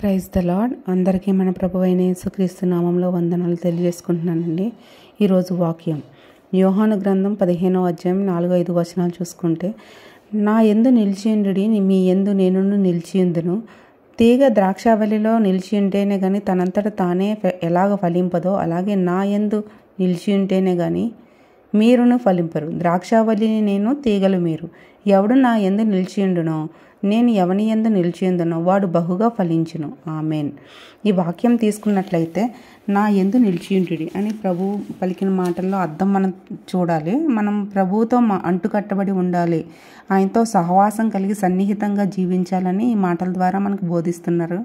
Praise the lord. అందరికీ మన ప్రభువైన యేసుక్రీస్తు నామంలో వందనాలు తెలియజేసుకుంటున్నానండి. ఈరోజు వాక్యం యోహాను గ్రంథం 15వ అధ్యాయం 4-5 వచనాలు చూసుకుంటే, నా యందు నిలిచియుండుడి, మీ యందు నేను నిలిచియుందును. తీగ ద్రాక్షావల్లిలో నిలిచియుంటేనే కానీ తనంతట తానే ఎలాగ ఫలింపదో, అలాగే నా యందు నిలిచియుంటేనే కానీ మీరును ఫలింపరు. ద్రాక్షావల్లిని నేను, తీగలు మీరు. ఎవడు నా యందు నిలిచియుండునో, నేను ఎవని యందు నిలిచియుందునో వాడు బహుగా ఫలించును. ఆమెన్. ఈ వాక్యం తీసుకున్నట్లయితే నా యందు నిలిచియుండుడి అని ప్రభు పలికిన మాటల్లో అర్థం మనం చూడాలి. మనం ప్రభువుతో అంటుకట్టబడి ఉండాలి, ఆయనతో సహవాసం కలిగి సన్నిహితంగా జీవించాలని ఈ మాటల ద్వారా మనకు బోధిస్తున్నారు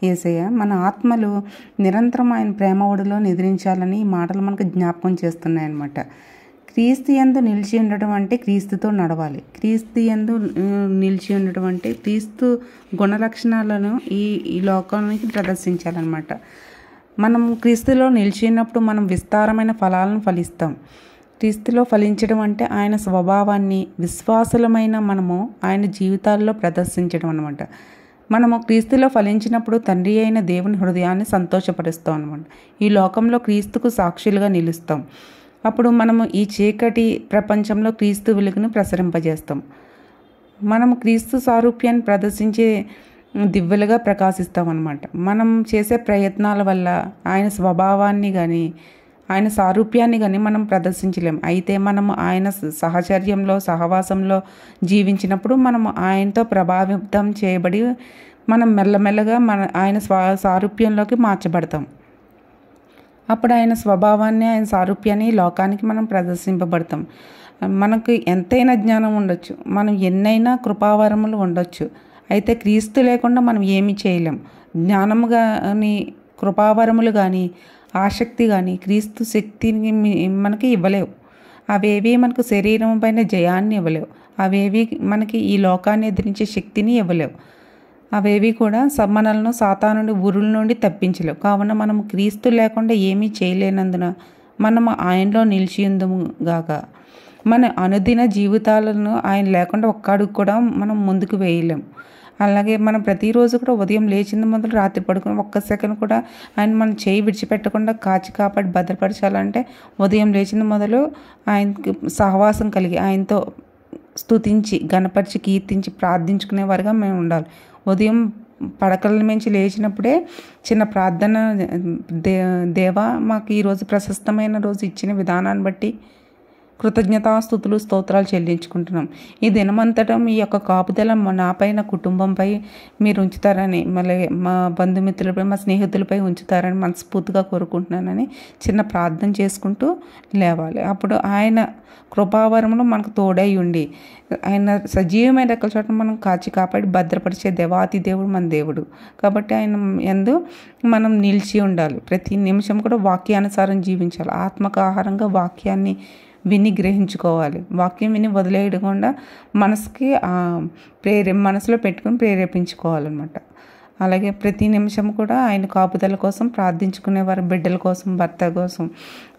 యేసయ్య. మన ఆత్మలు నిరంతరం ఆయన ప్రేమ ఒడిలో నిద్రించాలని ఈ మాటలు మనకు జ్ఞాపకం చేస్తున్నాయన్నమాట. క్రీస్తు యందు నిలిచి ఉండటం అంటే క్రీస్తుతో నడవాలి. క్రీస్తు యందు నిలిచి ఉండటం అంటే క్రీస్తు గుణలక్షణాలను ఈ లోకానికి ప్రదర్శించాలన్నమాట. మనం క్రీస్తులో నిలిచినప్పుడు మనం విస్తారమైన ఫలాలను ఫలిస్తాం. క్రీస్తులో ఫలించడం అంటే ఆయన స్వభావాన్ని విశ్వాసులమైన మనము ఆయన జీవితాల్లో ప్రదర్శించడం అన్నమాట. మనము క్రీస్తులో ఫలించినప్పుడు తండ్రి అయిన దేవుని హృదయాన్ని సంతోషపరుస్తాం అన్నమాట. ఈ లోకంలో క్రీస్తుకు సాక్షులుగా నిలుస్తాం. అప్పుడు మనము ఈ చీకటి ప్రపంచంలో క్రీస్తు వెలుగును ప్రసరింపజేస్తాం. మనము క్రీస్తు సారూప్యాన్ని ప్రదర్శించే దివ్వెలుగా ప్రకాశిస్తాం అన్నమాట. మనం చేసే ప్రయత్నాల వల్ల ఆయన స్వభావాన్ని కానీ ఆయన సారూప్యాన్ని కానీ మనం ప్రదర్శించలేం. అయితే మనము ఆయన సహచర్యంలో సహవాసంలో జీవించినప్పుడు మనము ఆయనతో ప్రభావితం చేయబడి మనం మెల్లమెల్లగా ఆయన సారూప్యంలోకి మార్చబడతాం. అప్పుడు ఆయన స్వభావాన్ని ఆయన సారూప్యాన్ని లోకానికి మనం ప్రదర్శింపబడతాం. మనకు ఎంతైనా జ్ఞానం ఉండొచ్చు, మనం ఎన్నైనా కృపావరములు ఉండొచ్చు, అయితే క్రీస్తు లేకుండా మనం ఏమీ చేయలేం. జ్ఞానము కానీ కృపావరములు కానీ ఆసక్తి కానీ క్రీస్తు శక్తిని మనకి ఇవ్వలేవు. అవేవి మనకు శరీరం పైన జయాన్ని ఇవ్వలేవు. అవేవి మనకి ఈ లోకాన్ని ఎదిరించే శక్తిని ఇవ్వలేవు. అవేవి కూడా మనల్ని సాతానుడి ఉరుల నుండి తప్పించలేవు. కావున మనము క్రీస్తు లేకుండా ఏమీ చేయలేనందున మనము ఆయనలో నిలిచియుందుము గాక. మన అనుదిన జీవితాలను ఆయన లేకుండా ఒక్క అడుగు కూడా మనం ముందుకు వేయలేము. అలాగే మనం ప్రతిరోజు కూడా ఉదయం లేచింది మొదలు రాత్రి పడుకుని ఒక్క సెకండ్ కూడా ఆయన మనం చేయి విడిచిపెట్టకుండా కాచి కాపాడి భద్రపరచాలంటే ఉదయం లేచింది మొదలు ఆయనకి సహవాసం కలిగి ఆయనతో స్తుతించి గణపరిచి కీర్తించి ప్రార్థించుకునేవారుగా మేము ఉండాలి. ఉదయం పడకల నుంచి లేచినప్పుడే చిన్న ప్రార్థన, దేవా మాకు ఈరోజు ప్రశస్తమైన రోజు ఇచ్చిన విధానాన్ని బట్టి కృతజ్ఞతాస్తుతులు స్తోత్రాలు చెల్లించుకుంటున్నాం. ఈ దినమంతటా మీ యొక్క కాపుదల నాపై నా కుటుంబంపై మీరు ఉంచుతారని, మళ్ళీ మా బంధుమిత్రులపై మా స్నేహితులపై ఉంచుతారని మనస్ఫూర్తిగా కోరుకుంటున్నానని చిన్న ప్రార్థన చేసుకుంటూ లేవాలి. అప్పుడు ఆయన కృపావరములు మనకు తోడై ఉండి ఆయన సజీవమైన రెక్కల చోట మనం కాచి కాపాడి భద్రపరిచే దేవాతి దేవుడు మన దేవుడు. కాబట్టి ఆయన యందు మనం నిలిచి ఉండాలి. ప్రతి నిమిషం కూడా వాక్యానుసారం జీవించాలి. ఆత్మకు ఆహారంగా వాక్యాన్ని విని గ్రహించుకోవాలి. వాక్యం విని వదిలేయకుండా మనసుకి మనసులో పెట్టుకుని ప్రేరేపించుకోవాలన్నమాట. అలాగే ప్రతి నిమిషం కూడా ఆయన కాపుదల కోసం ప్రార్థించుకునేవారు. బిడ్డల కోసం, భర్త కోసం,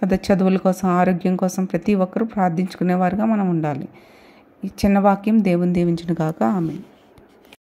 అదే చదువుల కోసం, ఆరోగ్యం కోసం ప్రతి ఒక్కరూ ప్రార్థించుకునేవారుగా మనం ఉండాలి. ఈ చిన్న వాక్యం దేవుని దీవించును గాక. ఆమేన్.